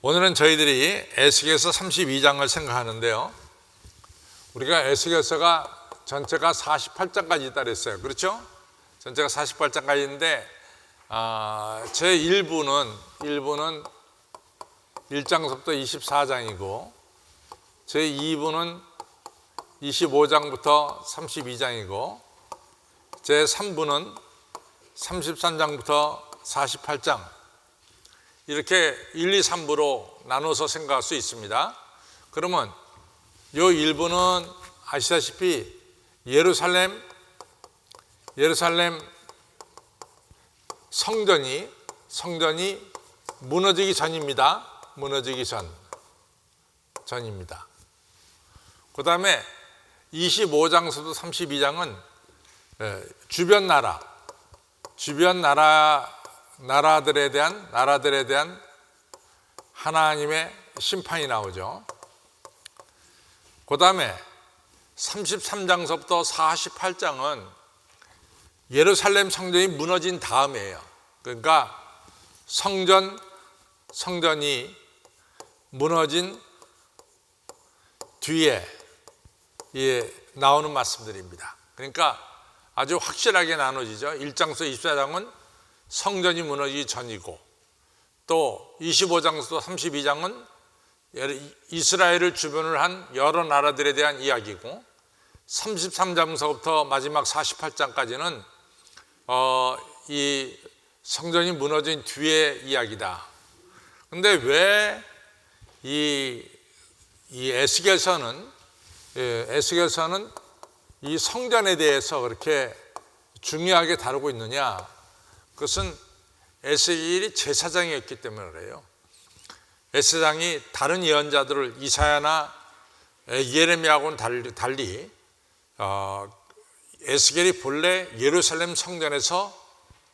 오늘은 저희들이 에스겔서 32장을 생각하는데요. 우리가 에스겔서가 전체가 48장까지 있다 그랬어요. 그렇죠? 전체가 48장까지 있는데 제 1부는 1장부터 24장이고 제 2부는 25장부터 32장이고 제 3부는 33장부터 48장 이렇게 1, 2, 3부로 나눠서 생각할 수 있습니다. 그러면 요 1부는 아시다시피 예루살렘 성전이 무너지기 전입니다. 무너지기 전입니다. 그 다음에 25장부터 32장은 주변 나라들에 대한 하나님의 심판이 나오죠. 그 다음에 33장서부터 48장은 예루살렘 성전이 무너진 다음이에요. 그러니까 성전이 무너진 뒤에 나오는 말씀들입니다. 그러니까 아주 확실하게 나눠지죠. 1장서 24장은 성전이 무너지기 전이고 또 25장서 32장은 이스라엘을 주변을 한 여러 나라들에 대한 이야기고 33장서부터 마지막 48장까지는 이 성전이 무너진 뒤의 이야기다. 근데 왜 이 에스겔서는 이 성전에 대해서 그렇게 중요하게 다루고 있느냐? 그것은 에스겔이 제사장이었기 때문에 그래요. 에스겔이 다른 예언자들을 이사야나 예레미야하고는 달리 에스겔이 본래 예루살렘 성전에서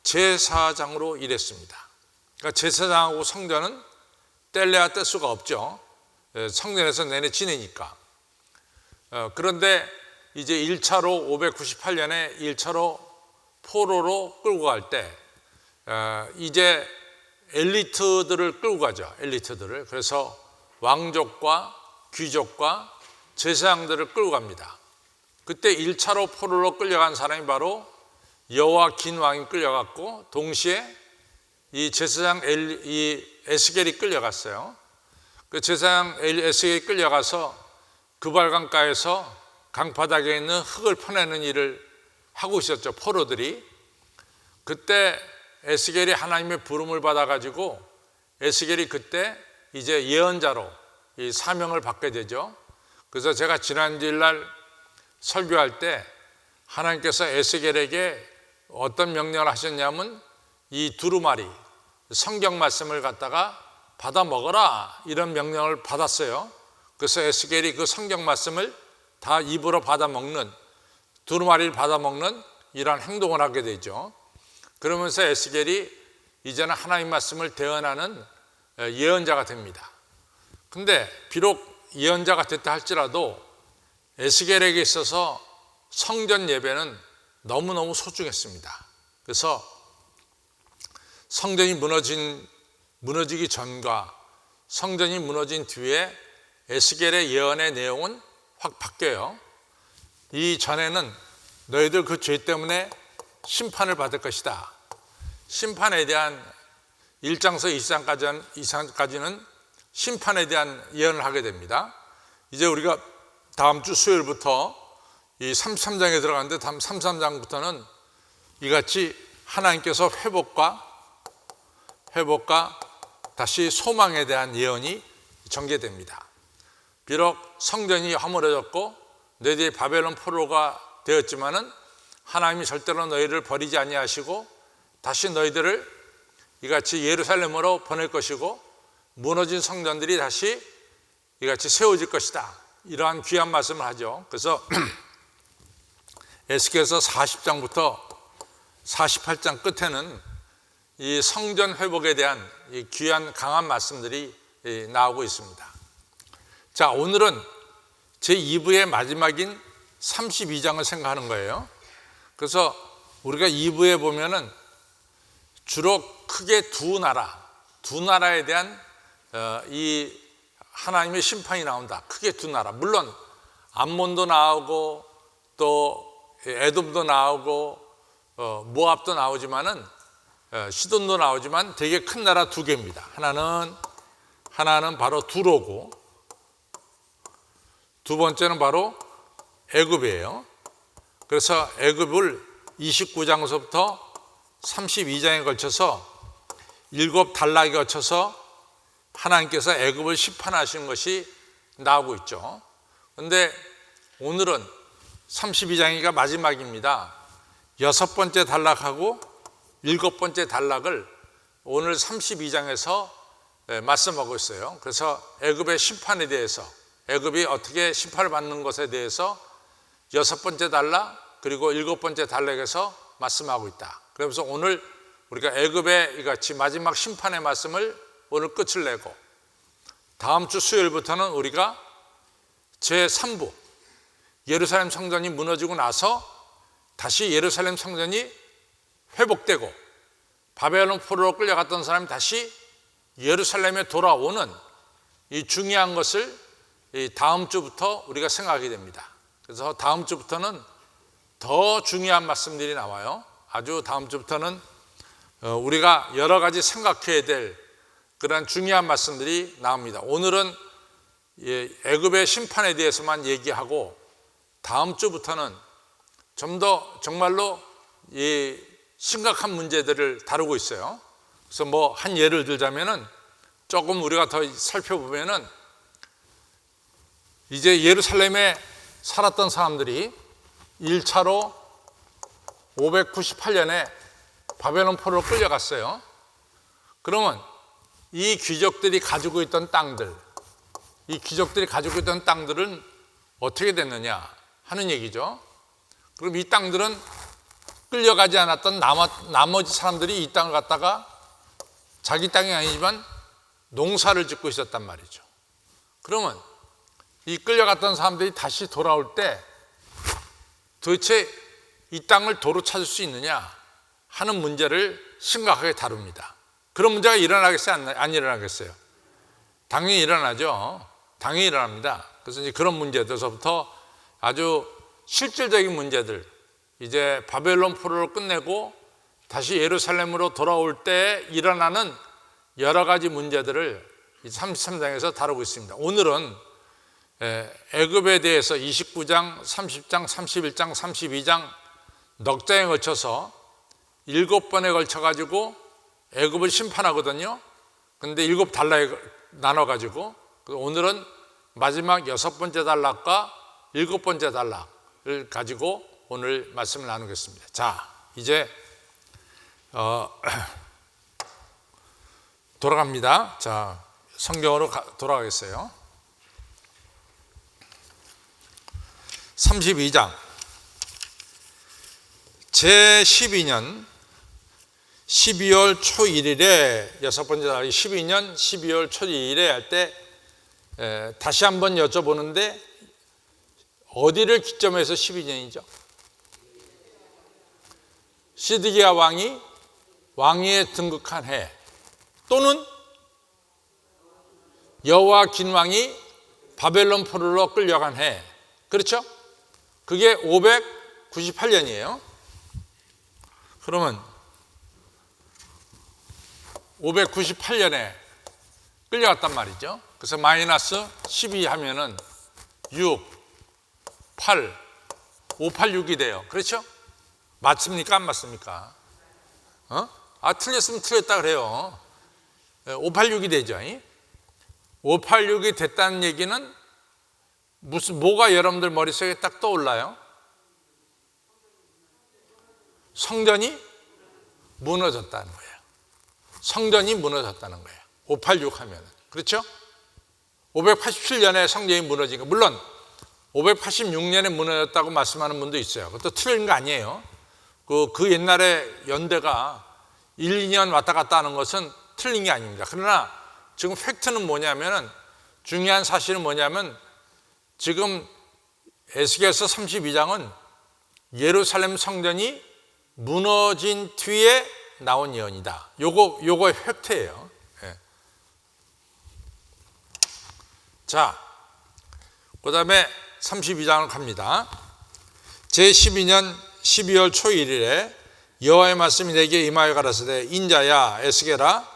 제사장으로 일했습니다. 그러니까 제사장하고 성전은 뗄래야 뗄 수가 없죠. 성전에서 내내 지내니까. 그런데 이제 1차로 598년에 1차로 포로로 끌고 갈 때 이제 엘리트들을 끌고 가죠. 엘리트들을. 그래서 왕족과 귀족과 제사장들을 끌고 갑니다. 그때 1차로 포로로 끌려간 사람이 바로 여호야긴 왕이 끌려갔고 동시에 이 제사장 이 에스겔이 끌려갔어요. 그 제사장 에스겔이 끌려가서 그발강가에서 강바닥에 있는 흙을 퍼내는 일을 하고 있었죠. 포로들이. 그때 에스겔이 하나님의 부름을 받아가지고 에스겔이 그때 이제 예언자로 이 사명을 받게 되죠. 그래서 제가 지난 주일날 설교할 때 하나님께서 에스겔에게 어떤 명령을 하셨냐면 이 두루마리 성경 말씀을 갖다가 받아 먹어라 이런 명령을 받았어요. 그래서 에스겔이 그 성경 말씀을 다 입으로 받아 먹는 두루마리를 받아 먹는 이러한 행동을 하게 되죠. 그러면서 에스겔이 이제는 하나님 말씀을 대언하는 예언자가 됩니다. 근데 비록 예언자가 됐다 할지라도 에스겔에게 있어서 성전 예배는 너무너무 소중했습니다. 그래서 성전이 무너지기 전과 성전이 무너진 뒤에 에스겔의 예언의 내용은 확 바뀌어요. 이 전에는 너희들 그 죄 때문에 심판을 받을 것이다. 심판에 대한 1장서 2장까지는 심판에 대한 예언을 하게 됩니다. 이제 우리가 다음 주 수요일부터 이 33장에 들어가는데 다음 33장부터는 이같이 하나님께서 회복과 다시 소망에 대한 예언이 전개됩니다. 비록 성전이 허물어졌고 너희들이 바벨론 포로가 되었지만은 하나님이 절대로 너희를 버리지 아니하시고 다시 너희들을 이같이 예루살렘으로 보낼 것이고 무너진 성전들이 다시 이같이 세워질 것이다. 이러한 귀한 말씀을 하죠. 그래서 에스겔서 40장부터 48장 끝에는 이 성전 회복에 대한 이 귀한 강한 말씀들이 나오고 있습니다. 자, 오늘은 제 2부의 마지막인 32장을 생각하는 거예요. 그래서 우리가 2부에 보면은 주로 크게 두 나라에 대한 이 하나님의 심판이 나온다. 크게 두 나라. 물론 암몬도 나오고 또 에돔도 나오고 모압도 나오지만은 시돈도 나오지만 되게 큰 나라 두 개입니다. 하나는 바로 두로고 두 번째는 바로 애굽이에요. 그래서 애굽을 29장서부터 32장에 걸쳐서 7단락에 걸쳐서 하나님께서 애굽을 심판하시는 것이 나오고 있죠. 그런데 오늘은 32장이가 마지막입니다. 6번째 단락하고 7번째 단락을 오늘 32장에서 말씀하고 있어요. 그래서 애굽의 심판에 대해서, 애굽이 어떻게 심판을 받는 것에 대해서 6번째 단락 그리고 7번째 단락에서 말씀하고 있다. 그래서 오늘 우리가 애굽의 이같이 마지막 심판의 말씀을 오늘 끝을 내고 다음 주 수요일부터는 우리가 제3부 예루살렘 성전이 무너지고 나서 다시 예루살렘 성전이 회복되고 바벨론 포로로 끌려갔던 사람이 다시 예루살렘에 돌아오는 이 중요한 것을 다음 주부터 우리가 생각하게 됩니다. 그래서 다음 주부터는 더 중요한 말씀들이 나와요. 아주 다음 주부터는 우리가 여러 가지 생각해야 될 그런 중요한 말씀들이 나옵니다. 오늘은 애굽의 심판에 대해서만 얘기하고 다음 주부터는 좀 더 정말로 이 심각한 문제들을 다루고 있어요. 그래서 뭐 한 예를 들자면은 조금 우리가 더 살펴보면은 이제 예루살렘에 살았던 사람들이 1차로 598년에 바벨론 포로로 끌려갔어요. 그러면 이 귀족들이 가지고 있던 땅들, 이 귀족들이 가지고 있던 땅들은 어떻게 됐느냐 하는 얘기죠. 그럼 이 땅들은 끌려가지 않았던 나머지 사람들이 이 땅을 갖다가 자기 땅이 아니지만 농사를 짓고 있었단 말이죠. 그러면 이 끌려갔던 사람들이 다시 돌아올 때 도대체 이 땅을 도로 찾을 수 있느냐 하는 문제를 심각하게 다룹니다. 그런 문제가 일어나겠어요? 안 일어나겠어요? 당연히 일어나죠. 당연히 일어납니다. 그래서 이제 그런 문제에서부터 아주 실질적인 문제들, 이제 바벨론 포로를 끝내고 다시 예루살렘으로 돌아올 때 일어나는 여러 가지 문제들을 33장에서 다루고 있습니다. 오늘은 애굽에 대해서 29장, 30장, 31장, 32장 넉 장에 걸쳐서 7번에 걸쳐 가지고 애굽을 심판하거든요. 근데 7단락에 나눠 가지고 오늘은 마지막 6번째 단락과 7번째 단락을 가지고 오늘 말씀을 나누겠습니다. 자, 이제 돌아갑니다. 자, 성경으로 돌아가겠어요. 32장 제12년 12월 초 1일에 6번째 달이 12년 12월 초 1일에 할 때 다시 한번 여쭤보는데 어디를 기점해서 12년이죠? 시드기야 왕이 왕위에 등극한 해 또는 여호와긴 왕이 바벨론 포로로 끌려간 해, 그렇죠? 그게 598년이에요. 그러면 598년에 끌려갔단 말이죠. 그래서 마이너스 12 하면은 6, 8, 586이 돼요. 그렇죠? 맞습니까? 안 맞습니까? 틀렸으면 틀렸다 그래요. 586이 되죠. 586이 됐다는 얘기는 뭐가 여러분들 머릿속에 딱 떠올라요? 성전이 무너졌다는 거예요. 성전이 무너졌다는 거예요. 586 하면. 그렇죠? 587년에 성전이 무너진 거. 물론 586년에 무너졌다고 말씀하는 분도 있어요. 그것도 틀린 거 아니에요. 그 옛날에 연대가 1, 2년 왔다 갔다 하는 것은 틀린 게 아닙니다. 그러나 지금 팩트는 뭐냐면은 중요한 사실은 뭐냐면 지금 에스겔서 32장은 예루살렘 성전이 무너진 뒤에 나온 예언이다. 요거 팩트예요. 예. 자, 그 다음에 32장을 갑니다. 제12년 12월 초일일에 여호와의 말씀이 내게 임하여 가라사대 인자야 에스겔아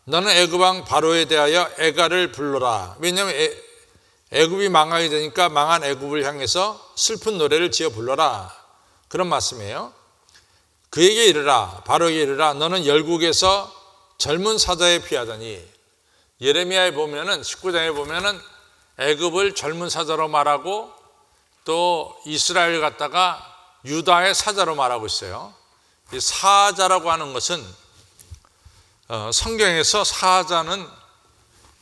너는 애굽 왕 바로에 대하여 애가를 불러라. 왜냐하면 애굽이 망하게 되니까 망한 애굽을 향해서 슬픈 노래를 지어 불러라. 그런 말씀이에요. 그에게 이르라, 바로에게 이르라, 너는 열국에서 젊은 사자에 비하더니. 예레미야에 보면은 19장에 보면은 애굽을 젊은 사자로 말하고 또 이스라엘 갖다가 유다의 사자로 말하고 있어요. 이 사자라고 하는 것은 성경에서 사자는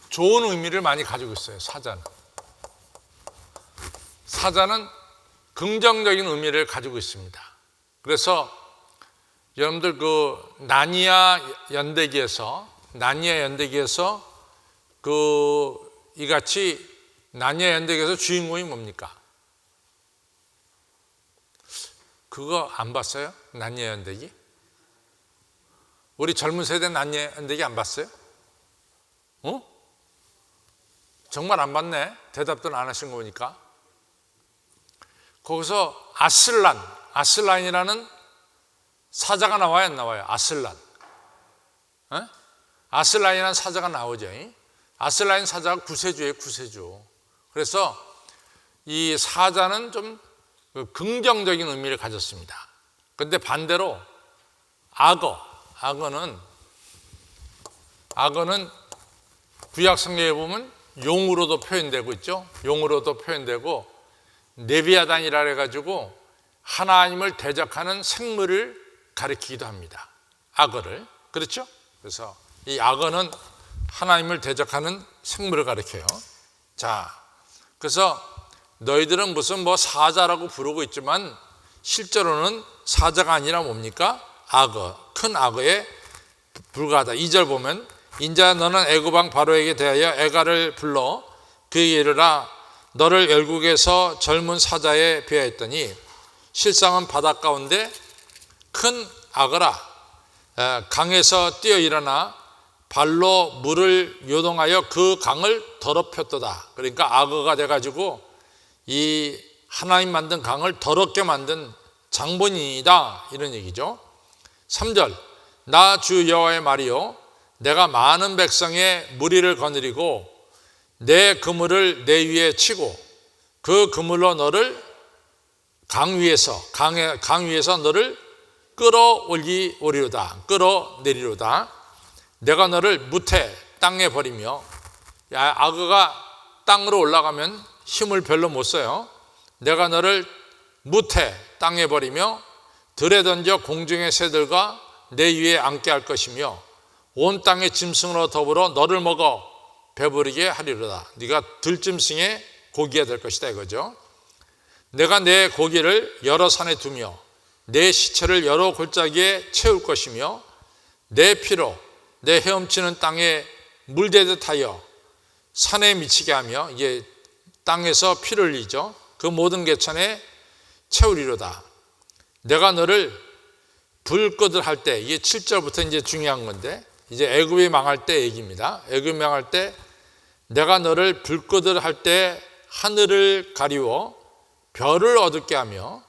좋은 의미를 많이 가지고 있어요. 사자는 긍정적인 의미를 가지고 있습니다. 그래서 여러분들 그 나니아 연대기에서 이같이 나니아 연대기에서 주인공이 뭡니까? 그거 안 봤어요? 나니아 연대기? 우리 젊은 세대 나니아 연대기 안 봤어요? 정말 안 봤네. 대답도 안 하신 거 보니까. 거기서 아슬란이라는 사자가 나와요, 안 나와요? 아슬란이라는 사자가 나오죠. 아슬란 사자가 구세주예요, 구세주. 그래서 이 사자는 좀 긍정적인 의미를 가졌습니다. 그런데 반대로 악어는 구약 성경에 보면 용으로도 표현되고 있죠. 용으로도 표현되고 네비아단이라 해가지고 하나님을 대적하는 생물을 가리키기도 합니다. 악어를. 그렇죠? 그래서 이 악어는 하나님을 대적하는 생물을 가리켜요. 자, 그래서 너희들은 무슨 사자라고 부르고 있지만 실제로는 사자가 아니라 뭡니까? 악어, 큰 악어에 불과하다. 2절 보면 인자 너는 애굽 왕 바로에게 대하여 애가를 불러 그에게 이르라 너를 열국에서 젊은 사자에 비하했더니 실상은 바닷 가운데 큰 악어라. 강에서 뛰어 일어나 발로 물을 요동하여 그 강을 더럽혔도다. 그러니까 악어가 돼가지고 이 하나님 만든 강을 더럽게 만든 장본인이다, 이런 얘기죠. 3절 나 주 여호와의 말이요 내가 많은 백성의 무리를 거느리고 내 그물을 내 위에 치고 그 그물로 너를 강 위에서 너를 끌어내리로다. 내가 너를 무태 땅에 버리며, 악어가 땅으로 올라가면 힘을 별로 못 써요. 내가 너를 무태 땅에 버리며 들에 던져 공중의 새들과 내 위에 앉게 할 것이며 온 땅의 짐승으로 더불어 너를 먹어 배부르게 하리로다. 네가 들짐승의 고기가 될 것이다, 이거죠. 내가 내 고기를 여러 산에 두며 내 시체를 여러 골짜기에 채울 것이며 내 피로 내 헤엄치는 땅에 물대듯 하여 산에 미치게 하며, 이게 땅에서 피를 흘리죠. 그 모든 개천에 채우리로다. 내가 너를 불 끄듯 할 때, 이게 7절부터 이제 중요한 건데, 이제 애굽이 망할 때 얘기입니다. 애굽이 망할 때 내가 너를 불 끄듯 할 때 하늘을 가리워 별을 어둡게 하며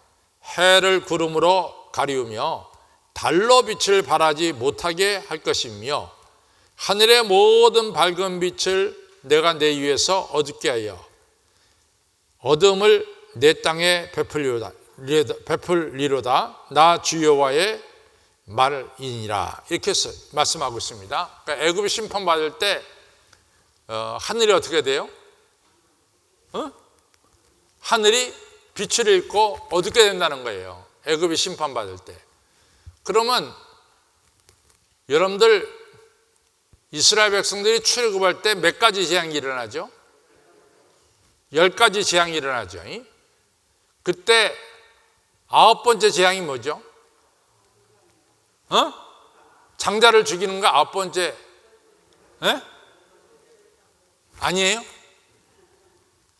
해를 구름으로 가리우며 달로 빛을 발하지 못하게 할 것이며 하늘의 모든 밝은 빛을 내가 내 위에서 어둡게 하여 어둠을 내 땅에 베풀리로다. 나 주 여호와의 말이니라. 이렇게 말씀하고 있습니다. 그러니까 애굽이 심판받을 때 하늘이 어떻게 돼요? 하늘이 빛을 잃고 어둡게 된다는 거예요. 애굽이 심판받을 때. 그러면 여러분들 이스라엘 백성들이 출애굽할 때 몇 가지 재앙이 일어나죠? 10가지 재앙이 일어나죠. 그때 9번째 재앙이 뭐죠? 장자를 죽이는 거 9번째. 아니에요?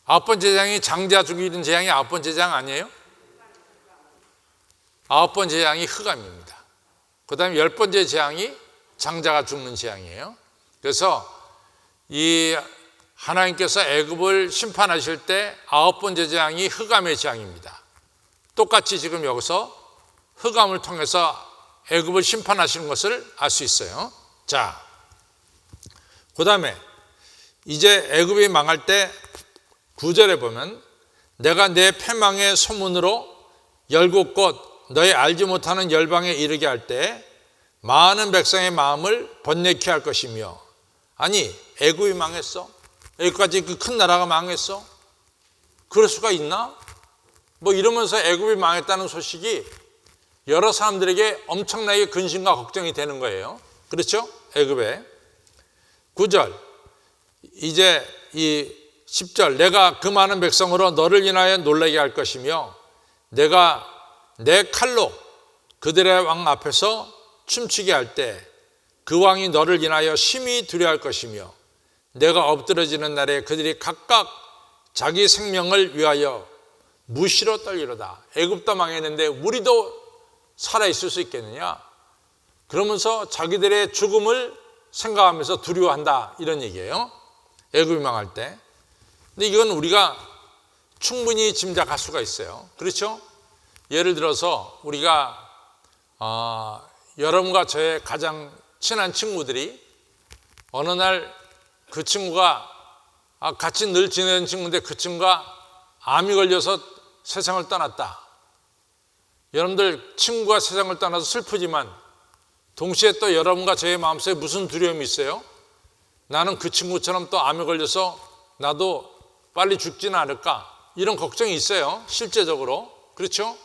9번째 재앙이 장자 죽이는 재앙이 9번째 재앙 아니에요? 9번째 재앙이 흑암입니다. 그 다음에 10번째 재앙이 장자가 죽는 재앙이에요. 그래서 이 하나님께서 애굽을 심판하실 때 9번째 재앙이 흑암의 재앙입니다. 똑같이 지금 여기서 흑암을 통해서 애굽을 심판하시는 것을 알 수 있어요. 자, 그 다음에 이제 애굽이 망할 때 9절에 보면 내가 내 패망의 소문으로 열국 곳 너희 알지 못하는 열방에 이르게 할 때 많은 백성의 마음을 번뇌케 할 것이며. 아니, 애굽이 망했어? 애굽까지 그 큰 나라가 망했어? 그럴 수가 있나? 뭐 이러면서 애굽이 망했다는 소식이 여러 사람들에게 엄청나게 근심과 걱정이 되는 거예요. 그렇죠? 애굽에. 9절 이제 이 10절 내가 그 많은 백성으로 너를 인하여 놀라게 할 것이며 내가 내 칼로 그들의 왕 앞에서 춤추게 할 때 그 왕이 너를 인하여 심히 두려워할 것이며 내가 엎드러지는 날에 그들이 각각 자기 생명을 위하여 무시로 떨리로다. 애굽도 망했는데 우리도 살아있을 수 있겠느냐? 그러면서 자기들의 죽음을 생각하면서 두려워한다, 이런 얘기예요. 애굽이 망할 때. 근데 이건 우리가 충분히 짐작할 수가 있어요. 그렇죠? 예를 들어서 우리가 여러분과 저의 가장 친한 친구들이 어느 날 그 친구가 같이 늘 지내는 친구인데 그 친구가 암이 걸려서 세상을 떠났다. 여러분들 친구가 세상을 떠나서 슬프지만 동시에 또 여러분과 저의 마음속에 무슨 두려움이 있어요? 나는 그 친구처럼 또 암에 걸려서 나도 빨리 죽지는 않을까? 이런 걱정이 있어요. 실제적으로. 그렇죠?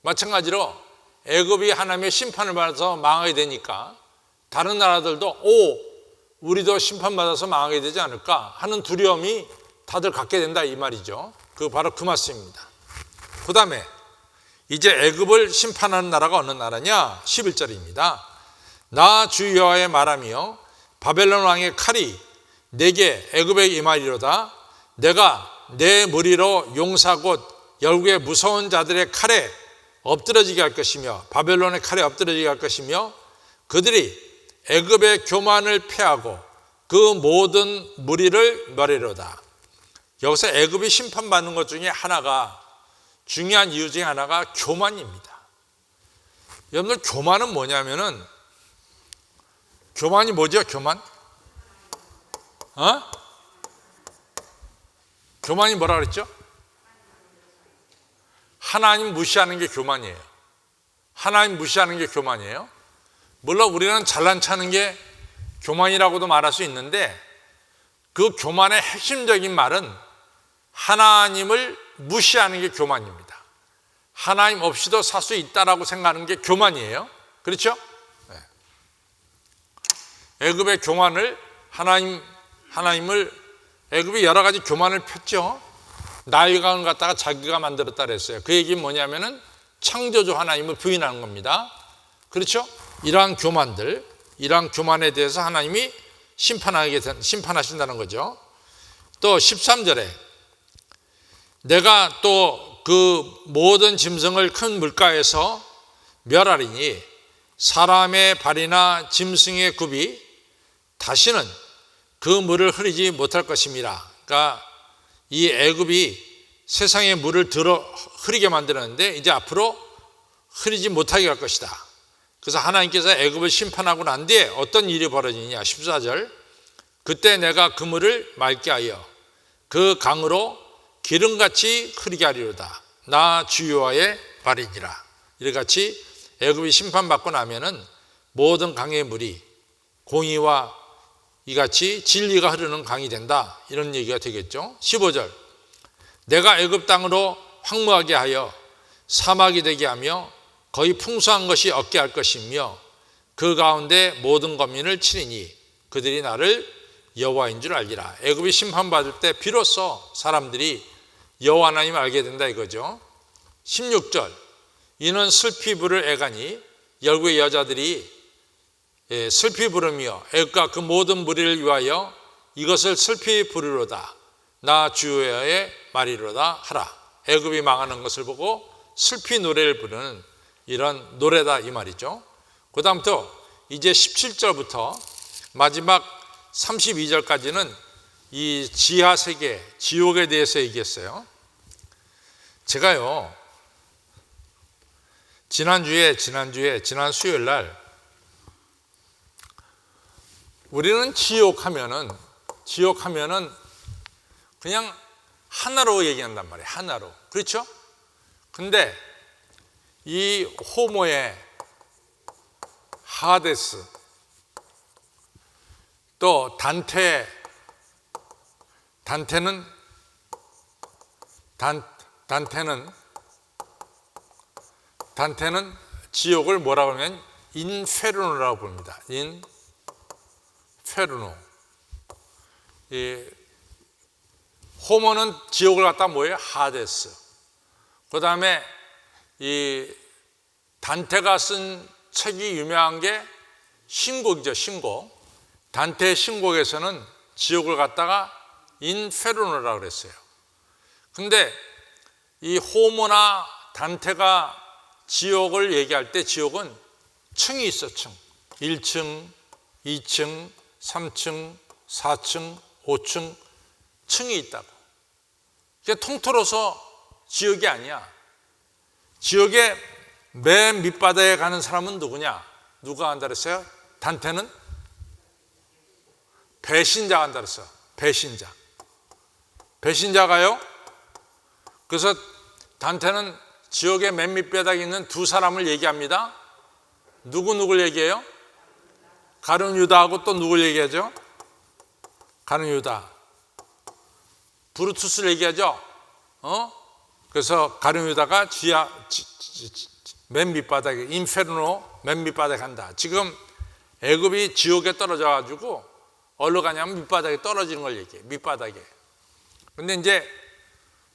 마찬가지로 애굽이 하나님의 심판을 받아서 망하게 되니까 다른 나라들도 우리도 심판받아서 망하게 되지 않을까 하는 두려움이 다들 갖게 된다, 이 말이죠. 바로 그 말씀입니다. 그 다음에 이제 애굽을 심판하는 나라가 어느 나라냐? 11절입니다. 나 주 여호와의 말하며 바벨론 왕의 칼이 내게 애굽에 임하리로다. 내가 내 무리로 용사 곧 열국의 무서운 자들의 칼에 엎드러지게 할 것이며 바벨론의 칼에 엎드러지게 할 것이며 그들이 애굽의 교만을 패하고 그 모든 무리를 멸하리로다. 여기서 애굽이 심판받는 것 중에 하나가, 중요한 이유 중에 하나가 교만입니다. 여러분들 교만은 뭐냐면은, 교만이 뭐죠? 교만? 교만이 뭐라 그랬죠? 하나님 무시하는 게 교만이에요. 하나님 무시하는 게 교만이에요. 물론 우리는 잘난 체하는 게 교만이라고도 말할 수 있는데 그 교만의 핵심적인 말은 하나님을 무시하는 게 교만입니다. 하나님 없이도 살 수 있다라고 생각하는 게 교만이에요. 그렇죠? 네. 애굽의 교만을 하나님을 애굽이 여러 가지 교만을 폈죠. 나일강을 갖다가 자기가 만들었다 그랬어요. 그 얘기는 뭐냐면은 창조주 하나님을 부인하는 겁니다. 그렇죠? 이러한 교만들, 이러한 교만에 대해서 하나님이 심판하신다는 거죠. 또 13절에 내가 또 그 모든 짐승을 큰 물가에서 멸하리니 사람의 발이나 짐승의 굽이 다시는 그 물을 흐리지 못할 것임이라. 그러니까 이 애굽이 세상의 물을 흐리게 만들었는데 이제 앞으로 흐리지 못하게 할 것이다. 그래서 하나님께서 애굽을 심판하고 난 뒤에 어떤 일이 벌어지느냐? 14절 그때 내가 그 물을 맑게 하여 그 강으로 기름같이 흐리게 하리로다. 나 주 여호와의 말이니라. 이같이 애굽이 심판받고 나면은 모든 강의 물이 공의와 이같이 진리가 흐르는 강이 된다, 이런 얘기가 되겠죠. 15절 내가 애굽 땅으로 황무하게 하여 사막이 되게 하며 거의 풍성한 것이 없게 할 것이며 그 가운데 모든 거민을 치리니 그들이 나를 여호와인 줄 알리라. 애굽이 심판받을 때 비로소 사람들이 여호와 하나님을 알게 된다 이거죠. 16절 이는 슬피 부를 애가니 열국의 여자들이 슬피 부르며 애굽과 그 모든 무리를 위하여 이것을 슬피 부르로다. 나 주 여호와의 말이로다 하라. 애굽이 망하는 것을 보고 슬피 노래를 부르는 이런 노래다 이 말이죠. 그 다음부터 이제 17절부터 마지막 32절까지는 이 지하 세계, 지옥에 대해서 얘기했어요. 제가요, 지난 수요일 날 우리는 지옥하면은 그냥 하나로 얘기한단 말이에요. 하나로. 그렇죠? 근데 이 호모의 하데스, 또 단테는 지옥을 뭐라고 하면 인페르노라고 부릅니다. 인페르노. 이 호모는 지옥을 갖다 뭐예요? 하데스. 그 다음에 이 단테가 쓴 책이 유명한 게 신곡이죠. 신곡. 단테의 신곡에서는 지옥을 갖다가 인페르노라고 그랬어요. 근데 이 호모나 단테가 지옥을 얘기할 때 지옥은 층이 있어. 층. 1층, 2층, 3층, 4층, 5층 층이 있다고. 그게 통틀어서 지옥이 아니야. 지옥의 맨 밑바닥에 가는 사람은 누구냐? 누가 한다 그랬어요? 단테는 배신자가 한다 그랬어요. 배신자가요. 그래서 단테는 지옥의 맨 밑바닥에 있는 두 사람을 얘기합니다. 누구를 얘기해요? 가룟 유다하고 또 누굴 얘기하죠? 가룟 유다. 브루투스를 얘기하죠. 그래서 가룟 유다가 지하 맨 밑바닥에, 인페르노 맨 밑바닥에 간다. 지금 애굽이 지옥에 떨어져 가지고 어디로 가냐면 밑바닥에 떨어지는 걸 얘기해. 밑바닥에. 근데 이제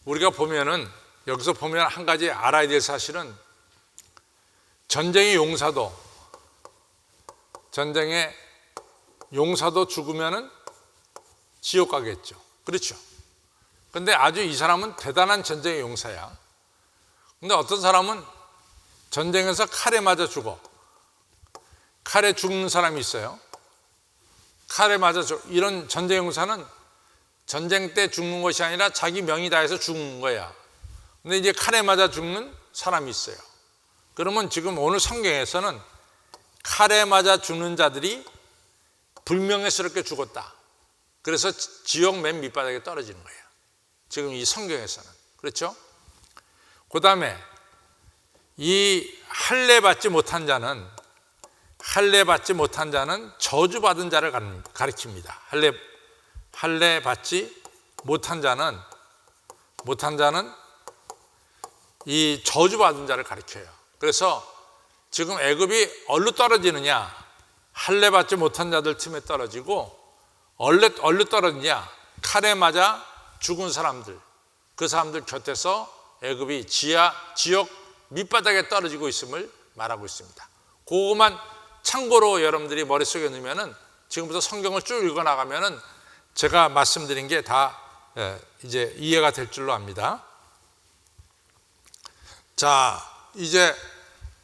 우리가 보면은, 여기서 보면 한 가지 알아야 될 사실은, 전쟁의 용사도 죽으면은 지옥 가겠죠. 그렇죠. 근데 아주 이 사람은 대단한 전쟁의 용사야. 근데 어떤 사람은 전쟁에서 칼에 맞아 죽어. 칼에 죽는 사람이 있어요. 칼에 맞아 죽어. 이런 전쟁 용사는 전쟁 때 죽는 것이 아니라 자기 명이 다해서 죽는 거야. 근데 이제 칼에 맞아 죽는 사람이 있어요. 그러면 지금 오늘 성경에서는 칼에 맞아 죽는 자들이 불명예스럽게 죽었다. 그래서 지옥 맨 밑바닥에 떨어지는 거예요. 지금 이 성경에서는. 그렇죠? 그 다음에 이 할례 받지 못한 자는 저주받은 자를 가리킵니다. 할례 받지 못한 자는 이 저주받은 자를 가리켜요. 그래서 지금 애굽이 어디로 떨어지느냐? 할례 받지 못한 자들 틈에 떨어지고, 어디로 떨어지냐? 칼에 맞아 죽은 사람들, 그 사람들 곁에서 애굽이 지옥 밑바닥에 떨어지고 있음을 말하고 있습니다. 그것만 참고로 여러분들이 머릿속에 넣으면은, 지금부터 성경을 쭉 읽어 나가면은 제가 말씀드린 게 다 이제 이해가 될 줄로 압니다. 자, 이제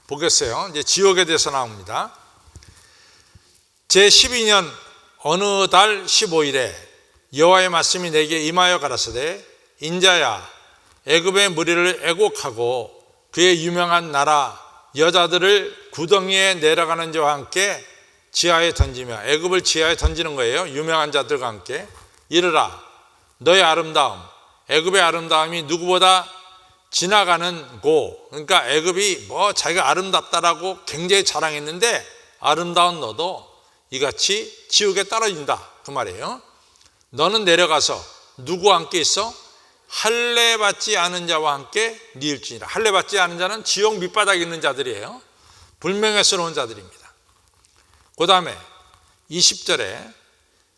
보겠어요. 이제 지옥에 대해서 나옵니다. 제12년 어느 달 15일에 여호와의 말씀이 내게 임하여 가라사대, 인자야, 애굽의 무리를 애곡하고 그의 유명한 나라 여자들을 구덩이에 내려가는 자와 함께 지하에 던지며, 애굽을 지하에 던지는 거예요. 유명한 자들과 함께. 이르라, 너의 아름다움, 애굽의 아름다움이 누구보다 지나가는 고. 그러니까 애굽이 뭐 자기가 아름답다라고 굉장히 자랑했는데, 아름다운 너도 이같이 지옥에 떨어진다, 그 말이에요. 너는 내려가서 누구와 함께 있어? 할례 받지 않은 자와 함께 니을지니라. 할례 받지 않은 자는 지옥 밑바닥에 있는 자들이에요. 불명예스러운 자들입니다. 그 다음에 20절에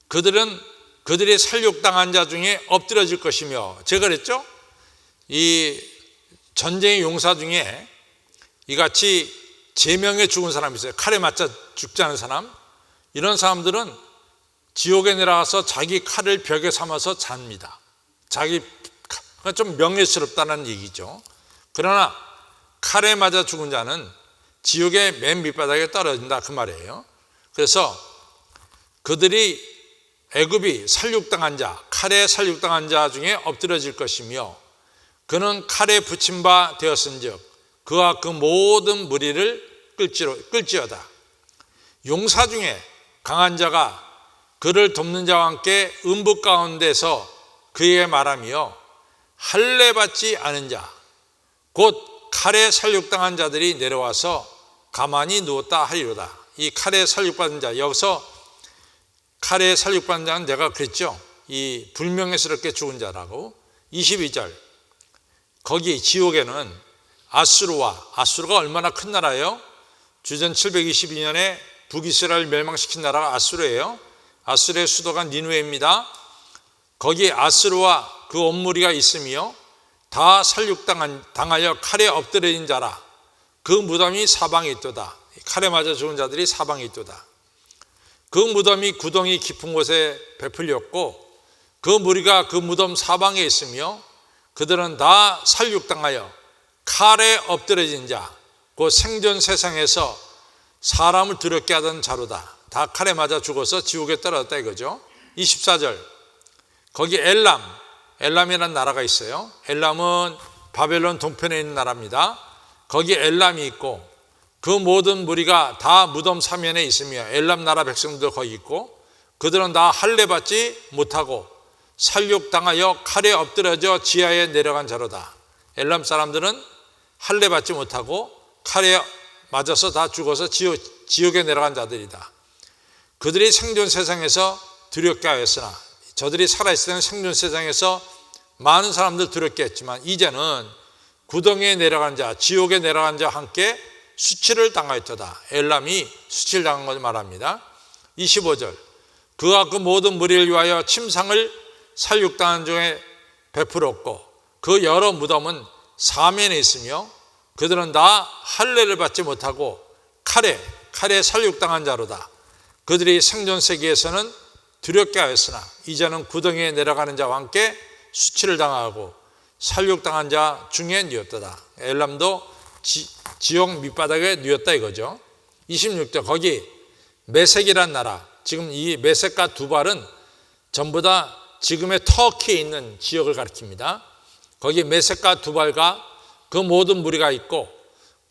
그들이 살육당한 자 중에 엎드려질 것이며, 제가 그랬죠? 이 전쟁의 용사 중에 이같이 제명에 죽은 사람이 있어요. 칼에 맞자 죽지 않은 사람. 이런 사람들은 지옥에 내려가서 자기 칼을 벽에 삼아서 잡니다. 그러니까 좀 명예스럽다는 얘기죠. 그러나 칼에 맞아 죽은 자는 지옥의 맨 밑바닥에 떨어진다, 그 말이에요. 그래서 그들이 애굽이 살육당한 자, 칼에 살육당한 자 중에 엎드러질 것이며 그는 칼에 붙임 바 되었은즉 그와 그 모든 무리를 끌지어다. 용사 중에 강한 자가 그를 돕는 자와 함께 음부 가운데서 그에게 말하며 할례 받지 않은 자, 곧 칼에 살육당한 자들이 내려와서 가만히 누웠다 하리로다. 이 칼에 살육받은 자, 여기서 칼에 살육받은 자는 내가 그랬죠. 이 불명예스럽게 죽은 자라고. 22절, 거기 지옥에는 아수르가 얼마나 큰 나라예요? 주전 722년에 북이스라엘 멸망시킨 나라가 아수르예요. 아수르의 수도가 니누에입니다. 거기 아수르와 그 온 무리가 있으며 다 살육당하여 칼에 엎드려진 자라. 그 무덤이 사방에 있도다. 칼에 맞아 죽은 자들이 사방에 있도다. 그 무덤이 구덩이 깊은 곳에 베풀렸고 그 무리가 그 무덤 사방에 있으며 그들은 다 살육당하여 칼에 엎드려진 자, 그 생전 세상에서 사람을 두렵게 하던 자로다. 다 칼에 맞아 죽어서 지옥에 떨어졌다 이거죠. 24절, 거기 엘람이라는 나라가 있어요. 엘람은 바벨론 동편에 있는 나라입니다. 거기 엘람이 있고 그 모든 무리가 다 무덤 사면에 있으며 엘람 나라 백성들 거기 있고 그들은 다 할례 받지 못하고 살육당하여 칼에 엎드려져 지하에 내려간 자로다. 엘람 사람들은 할례 받지 못하고 칼에 맞아서 다 죽어서 지옥에 내려간 자들이다. 그들이 생존 세상에서 두렵게 하였으나, 저들이 살아있을 때는 생존 세상에서 많은 사람들 두렵게 했지만 이제는 구덩이에 내려간 자, 지옥에 내려간 자와 함께 수치를 당하였도다. 엘람이 수치를 당한 것을 말합니다. 25절, 그가 그 모든 무리를 위하여 침상을 살육당한 중에 베풀었고 그 여러 무덤은 사면에 있으며 그들은 다 할례를 받지 못하고 칼에 살육당한 자로다. 그들이 생존 세계에서는 두렵게 하였으나 이제는 구덩이에 내려가는 자와 함께 수치를 당하고 살육당한 자 중에 누웠도다. 엘람도 지옥 밑바닥에 누웠다 이거죠. 26절, 거기 메색이란 나라, 지금 이 메색과 두발은 전부 다 지금의 터키에 있는 지역을 가리킵니다. 거기 메색과 두발과 그 모든 무리가 있고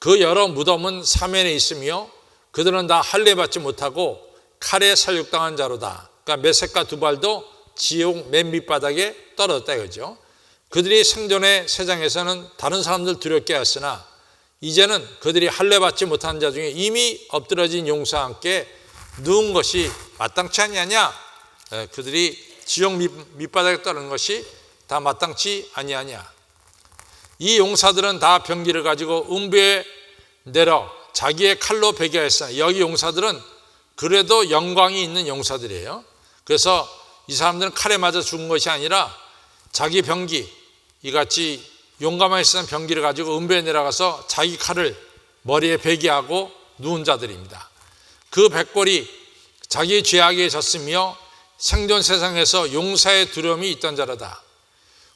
그 여러 무덤은 사면에 있으며 그들은 다 할례 받지 못하고 칼에 살육당한 자로다. 그러니까 메색과 두발도 지옥 맨 밑바닥에 떨어졌다 이거죠. 그들이 생존의 세상에서는 다른 사람들 두렵게 하였으나 이제는 그들이 할례 받지 못한 자 중에 이미 엎드러진 용사와 함께 누운 것이 마땅치 아니하냐? 그들이 지옥 밑바닥에 떨어진 것이 다 마땅치 아니하냐? 이 용사들은 다 병기를 가지고 음부에 내려 자기의 칼로 베개하였으나, 여기 용사들은 그래도 영광이 있는 용사들이에요. 그래서 이 사람들은 칼에 맞아 죽은 것이 아니라 자기 병기, 이같이 용감하게 쓰는 병기를 가지고 음부에 내려가서 자기 칼을 머리에 베개하고 누운 자들입니다. 그 백골이 자기 죄악에 졌으며 생존 세상에서 용사의 두려움이 있던 자라다.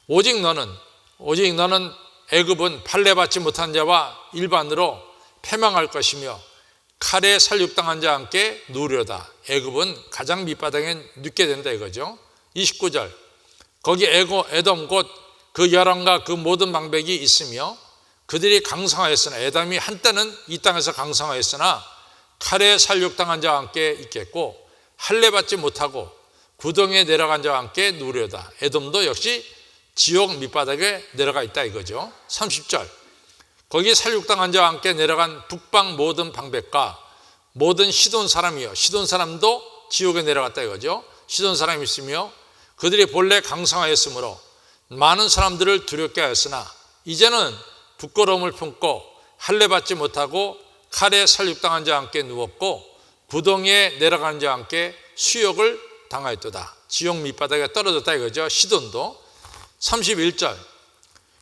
오직 너는 애굽은 판례 받지 못한 자와 일반으로 패망할 것이며 칼에 살육당한 자와 함께 누우려다. 애굽은 가장 밑바닥에 눕게 된다 이거죠. 29절, 거기 에돔 곧 그 열왕과 그 모든 방백이 있으며 그들이 강성하였으나, 에돔이 한때는 이 땅에서 강성하였으나 칼에 살육당한 자와 함께 있겠고 할례 받지 못하고 구덩이에 내려간 자와 함께 누우려다. 에돔도 역시 지옥 밑바닥에 내려가 있다 이거죠. 30절, 거기 살육당한 자와 함께 내려간 북방 모든 방백과 모든 시돈 사람이요, 시돈 사람도 지옥에 내려갔다 이거죠. 시돈 사람이 있으며 그들이 본래 강성하였으므로 많은 사람들을 두렵게 하였으나 이제는 부끄러움을 품고 할례 받지 못하고 칼에 살육당한 자와 함께 누웠고 구덩이에 내려가는 자와 함께 수욕을 당하였도다. 지옥 밑바닥에 떨어졌다 이거죠. 시돈도. 31절,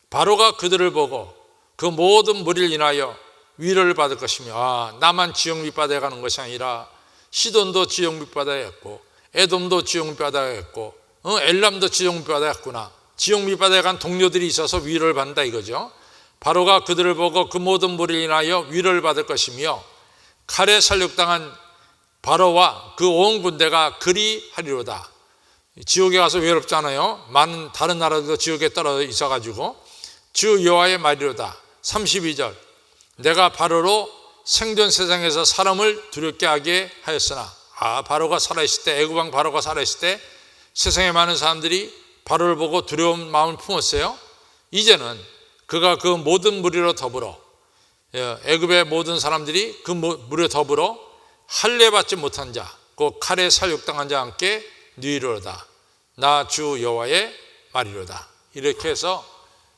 바로가 그들을 보고 그 모든 무리를 인하여 위로를 받을 것이며, 나만 지옥 밑바닥에 가는 것이 아니라 시돈도 지옥 밑바닥에 갔고 에돔도 지옥 밑바닥에 갔고 엘람도 지옥 밑바닥에 갔구나. 지옥 밑바닥에 간 동료들이 있어서 위로를 받는다 이거죠. 바로가 그들을 보고 그 모든 무리를 인하여 위로를 받을 것이며 칼에 살육당한 바로와 그 온 군대가 그리 하리로다. 지옥에 가서 외롭잖아요. 많은 다른 나라들도 지옥에 떨어져 있어가지고 주 여호와의 말이로다. 32절 내가 바로로 생전 세상에서 사람을 두렵게 하게 하였으나 바로가 살아있을 때 애굽 왕 바로가 살아있을 때 세상에 많은 사람들이 바로를 보고 두려운 마음을 품었어요. 이제는 그가 그 모든 무리로 더불어 애굽의 모든 사람들이 그 무리로 더불어 할례받지 못한 자 곧 칼에 살육당한 자와 함께 누이로다. 나 주 여호와의 말이로다. 이렇게 해서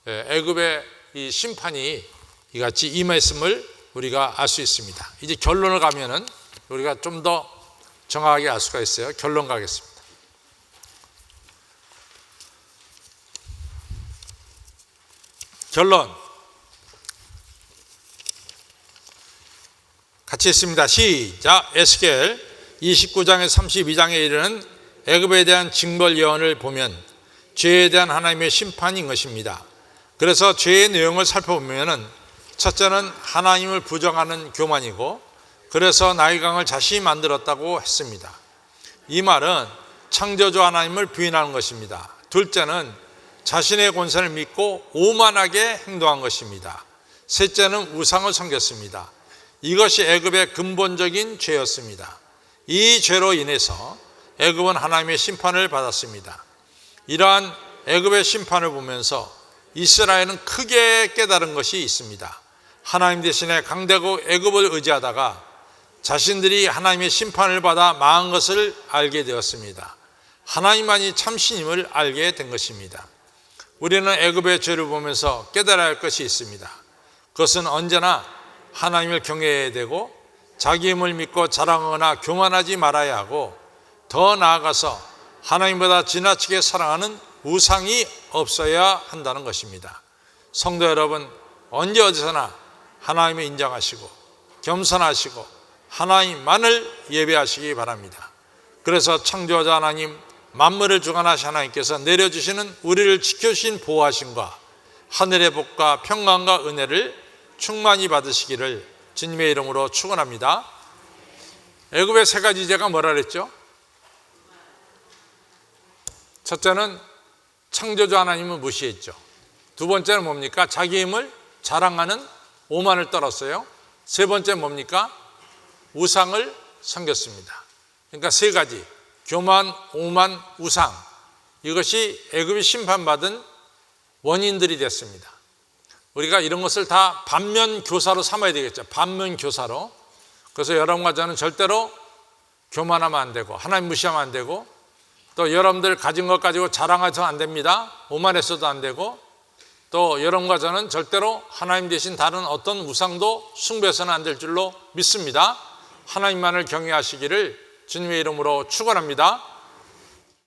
애굽의 이 심판이 이같이 임했음을 우리가 알 수 있습니다. 이제 결론을 가면은 우리가 좀 더 정확하게 알 수가 있어요. 결론 가겠습니다. 결론 같이 있습니다. 시작. 에스겔 29장에서 32장에 이르는 애굽에 대한 징벌 예언을 보면 죄에 대한 하나님의 심판인 것입니다. 그래서 죄의 내용을 살펴보면 첫째는 하나님을 부정하는 교만이고 그래서 나일강을 자신이 만들었다고 했습니다. 이 말은 창조주 하나님을 부인하는 것입니다. 둘째는 자신의 권세를 믿고 오만하게 행동한 것입니다. 셋째는 우상을 섬겼습니다. 이것이 애굽의 근본적인 죄였습니다. 이 죄로 인해서 애굽은 하나님의 심판을 받았습니다. 이러한 애굽의 심판을 보면서 이스라엘은 크게 깨달은 것이 있습니다. 하나님 대신에 강대국 애굽을 의지하다가 자신들이 하나님의 심판을 받아 망한 것을 알게 되었습니다. 하나님만이 참신임을 알게 된 것입니다. 우리는 애굽의 죄를 보면서 깨달아야 할 것이 있습니다. 그것은 언제나 하나님을 경외해야 되고 자기 힘을 믿고 자랑하거나 교만하지 말아야 하고 더 나아가서 하나님보다 지나치게 사랑하는 우상이 없어야 한다는 것입니다. 성도 여러분, 언제 어디서나 하나님을 인정하시고 겸손하시고 하나님만을 예배하시기 바랍니다. 그래서 창조자 하나님, 만물을 주관하신 하나님께서 내려주시는 우리를 지켜주신 보호하심과 하늘의 복과 평강과 은혜를 충만히 받으시기를 주님의 이름으로 축원합니다. 애굽의 세 가지 죄가 뭐라 그랬죠? 첫째는 창조주 하나님을 무시했죠. 두 번째는 뭡니까? 자기 힘을 자랑하는 오만을 떨었어요. 세 번째는 뭡니까? 우상을 섬겼습니다. 그러니까 세 가지, 교만, 오만, 우상, 이것이 애굽이 심판받은 원인들이 됐습니다. 우리가 이런 것을 다 반면교사로 삼아야 되겠죠. 반면교사로. 그래서 여러분과 저는 절대로 교만하면 안 되고 하나님 무시하면 안 되고 또 여러분들 가진 것 가지고 자랑해서는 안 됩니다. 오만해서도 안 되고 또 여러분과 저는 절대로 하나님 대신 다른 어떤 우상도 숭배해서는 안 될 줄로 믿습니다. 하나님만을 경외하시기를 주님의 이름으로 축원합니다.